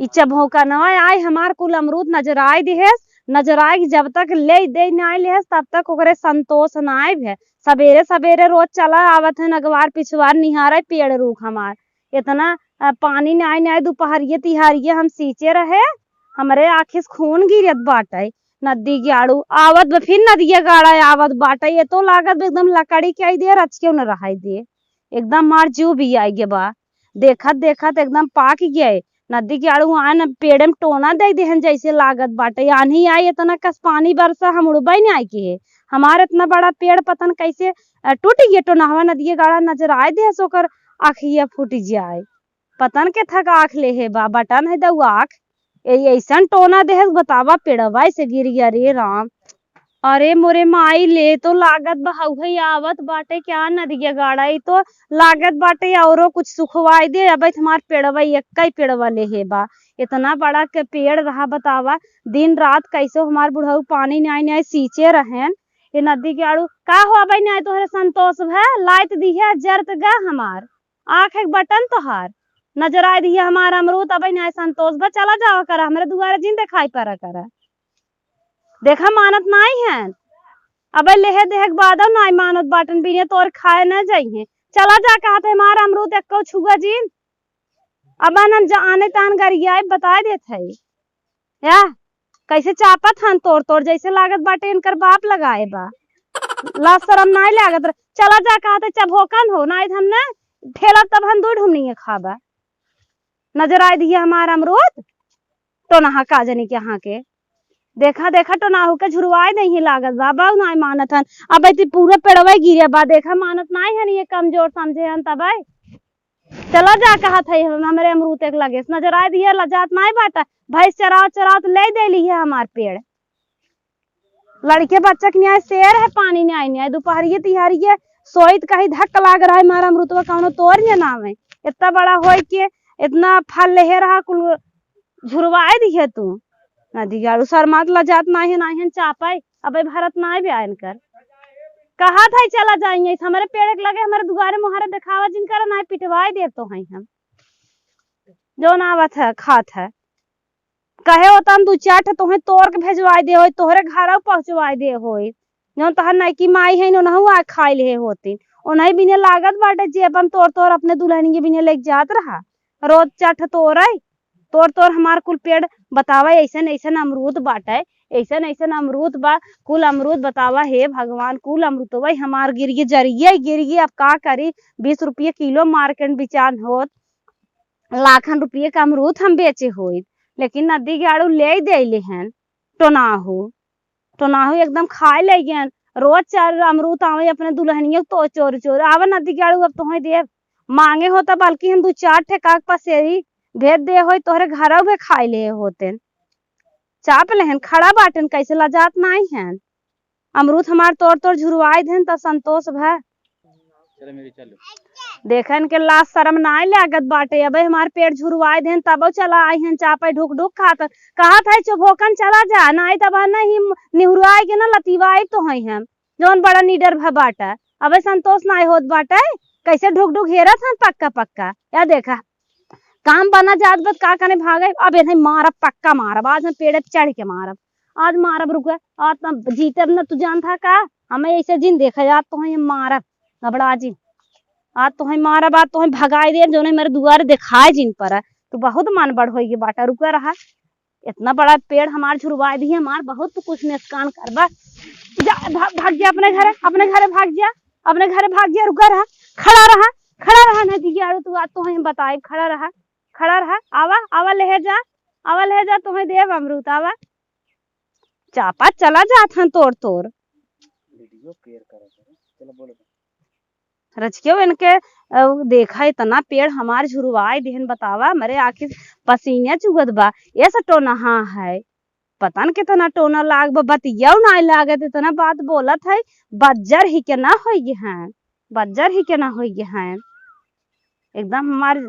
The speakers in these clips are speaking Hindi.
इच्छा भौका न आए हमार कुल अमरूद नजर आए दिहेस, नजर आए कि जब तक ले दे ना लेस तब तक ओकरे संतोष ना आए है। सवेरे सवेरे रोज चला आवत है अगवार पिछवार निहारे पेड़ रूख हमार इतना पानी ना आए दोपहरिये तिहारिये हम सींचे रहे हमरे आखिस खून गिरत बाटे। नदी गाड़ू आवत फिर नदिया गाड़ा आवत बाटे ये तो लागत एकदम लकड़ी के आई दे रच क्यों न रहाई दे एकदम मार जीव भी आई गे बा। देखत देखत एकदम पाक गए नदी के आड़ू आन पेड़ में टोना दे देहन जैसे लागत बाटे आंधी आई इतना कस पानी बरसा हम उड़बई नहीं आई के हमारे इतना बड़ा पेड़ पतन कैसे टूट गए टोनावा नदी गाड़ा नजर आए दे सोकर आखिया फूट जाए पतन के थक आँख ले है बा बटन है दऊ आँख ऐसा टोना देहस बतावा पेड़वा से गिर गया रे राम। अरे मोरे माई ले तो लागत बहु आवत बाटे क्या नदिया गाड़ा तो लागत बाटे औरो कुछ सुखवाई दे अब हमार पेड़वा एक ही पेड़वा ले है बा इतना बड़ा के पेड़ रहा बतावा दिन रात कैसे हमार बुढ़ऊ पानी नहीं सींचे रहें ये नदी के आड़ू का हो अब नहीं तोहरे संतोष है लाइट दी है जरत गा हमार आँख एक बटन तोहार नजर आए दी हमार अमरूद अब नहीं संतोष बा चला जावा करा हमारे दुआरे जिन दिखाई पड़ा करा देखा मानत नहीं है अब लेहे देह बाद ना मानत बाटन बिने तोर खाए न जाइए चला जा कहते हमारा अमरूद एक छुआ जीन अब न आने तान गरिया बता देते या कैसे चापत हन तोड़ तोड़ जैसे लागत बाटे इनकर बाप लगाए बा ला शरम नहीं लागत चला जा कहते चबोकन हो ना हमने ठेला तब हम दूध ढूंढनी खाबा नजर आए दिए हमारा अमरूद तो नहा का जनी के यहाँ के देखा देखा तो ना होके झुरवाए नहीं लागत बाबा नहीं मानत हन अब पूरे पेड़वा गिरे बा देखा मानत नहीं है ये कमजोर समझे हन तब चला जा कहा थे हमारे अमरूद एक लगे नजर आए दिए लजात नहीं बाटा भैंस चराव चराव तो ले दे ली है हमार पेड़ लड़के बच्चा के न्याय शेर है पानी न्याय न्याय दोपहरिये तिहारिये सोइत कहीं धक्का लाग रहा है हमारा अमरूद कौनो तोड़ नहीं नाम है इतना बड़ा हो के इतना फल ले रहा कुल झुरवाए दिए तू नदी गाड़ू शर्मात लजात नहीं है चापाई अब भारत नहीं भी आयन कर कहा था चला जाएंगे हमारे पेड़ लगे हमारे दुआरे मुहारे दिखावा जिनकर ना पिटवाए दे तो हैं हम जो नावत है खात है कहे होता हम दू चार तुम्हें तोड़ के भेजवाए दे हो तोहरे घर पहुंचवाए दे हो जो तहर नैकी माई है नहु आ खाई ले होती उन्हें बिने लागत बाटे जे अपन तोड़ तोड़ अपने दुल्हन के बिने लेके जात रहा रोज चाठ तोड़ तोड़ तोड़ हमार कुल पेड़ बतावा ऐसन ऐसन अमरूद बाटे ऐसन ऐसन अमरूद बा कुल अमरूद बतावा हे भगवान कुल अमरूद भाई हमार गिर गिरिए अब का करी 20 रुपये किलो मार्केट बिचान होत लाखन रुपये का अमरूद हम बेचे हो लेकिन नदी के आड़ू ले दे हैं टोनाहू एकदम खाए ले गए रोज 4 अमरूद आवे अपने दुल्हनियों तो चोर चोर आवा नदी के आड़ू अब तुम्हें दे मांगे होता बल्कि हम 2-4 ठेका पसेरी भेज दे हो तोहरे घर में खाए ले होते चाप लेहन खड़ा बाटन कैसे लजात नहीं है अमरूद हमार तोड़ तोड़ झुरवाए देन तब संतोष भा देखन के लाश शर्म नहीं लागत बाटे अब हमार पेड़ झुरवाए देन तब चला आई हैं चापे ढुक ढुक खात कहा था चुभोकन चला जा नहीं तब नहीं निहुराए के ना लतीवाए तो है हम जौन बड़ा नीडर भा बाटा अब संतोष नहीं होत बाटे कैसे ढुक ढुक हेरत हन पक्का पक्का या देखा काम बना जात बत का कने भागे अब नहीं मारब पक्का मारब आज हम पेड़ चढ़ के मारब आज मारब रुका आज जीतब न तू जान था का हमें ऐसे जिन देखा जात तो हम मारब घबरा जी आज तो हम मारब आज तो हम भगाए दे जो मेरे दुआरे दिखाए जिन पर तो बहुत मन बड़ होगी बाटा रुका रहा इतना बड़ा पेड़ हमार झुरवाए दी हमार बहुत कुछ नुकसान करबा भाग जा अपने घरे भाग जा अपने घरे भाग जा रुका रहा खड़ा रहा नदी यार तू आज तो हम बताए खड़ा रहा आवा ले जा तुम्हें देव अमरूद आवा चापा चला जात हन तोड़ तोड़ रचके इनके देखा इतना पेड़ हमार झुरवाए देहन बतावा मेरे आखिर पसीने चुगत बा ये सब टोना हाँ है पता न कितना टोना लाग बा बतिया नहीं लागत इतना बात बोलत है बज्जर ही के ना होई हैं एकदम हमार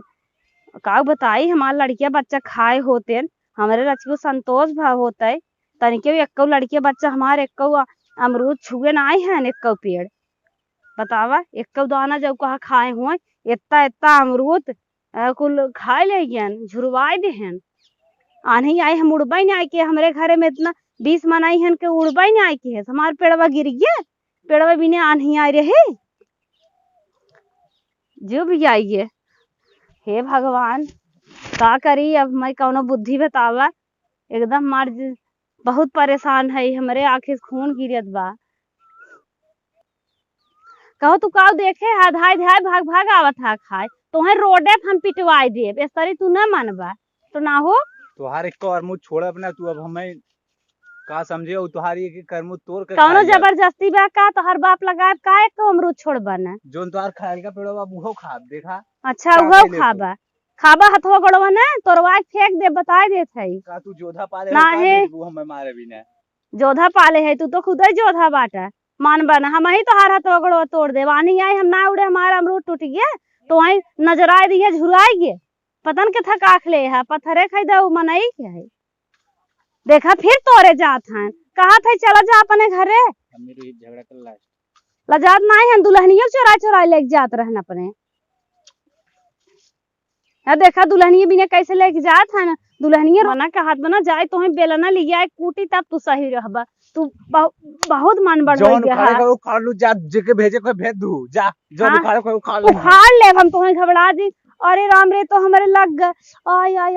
का बताई हमार लड़किया बच्चा खाए होते हमारे रचको संतोष भाव होता है तनिके एक लड़किया बच्चा हमारे एक अमरूद छुए ना आए हैं एक पेड़ बतावा एक दाना जब कहा खाए हुए इतना अमरूद कुल खाए ले झुरवाए दे हैं आन्ही आई हम उड़बा ही नहीं आई के हमारे घरे में इतना 20 मन आई हन के उड़बा ही नहीं आई के है हमारे पेड़वा गिर गया पेड़वा भी नहीं आन्ही आई रहे जो भी आइए हे भगवान का करी अब मैं कौनो बुद्धि बतावा एकदम मार बहुत परेशान है हमारे आंखें खून गिरत बा कहो तू का देखे हाय धाय भाग भाग आवत हा खाए तोहे रोडे पे हम पिटवाई देब इस तरी तू न मानबा तो ना हो तुहार एक और मुँह छोड़ अपना तू अब हमें का समझे तुहारी एक करमु तोड़ के कौनो जबरदस्ती बा का तोहर बाप लगाए का एक अमरूद छोड़बा न जोन तुहार खायल का पेड़वा वो खा देखा अच्छा वो खाबा खाबा हथवा गड़वा न तोरवा फेंक दे बताए देत है का तू जोधा पाले ना है वो हमें मारे भी न जोधा पाले है तू तो खुद ही जोधा बाटा मानबा न हम ही तोहार हथवा गड़वा तोड़ दे वानी आई हम ना उड़े हमारा अमरूद टूट गया तो वही नजर आए दिए झुराई गए पतन के थक आखले है पत्थरे खरीदा मनई के है देखा फिर तोरे जात हैं कहा थे चला जा अपने घरे झगड़ा कर लजात नहीं है दुल्हनिया चोरा चोरा लेके जात रहन अपने या देखा दुल्हनिया बिना कैसे लेके जात है ना दुल्हनिया रोना के हाथ बना जाए तो बेलना लिया एक कूटी तब तू सही रहबा तू बहुत मन बढ़ गया वो खा लू जा जेके भेजे को भेज दू जा जो खा ले हम तो घबरा दी अरे राम रे तो हमारे लग गए आय आय आय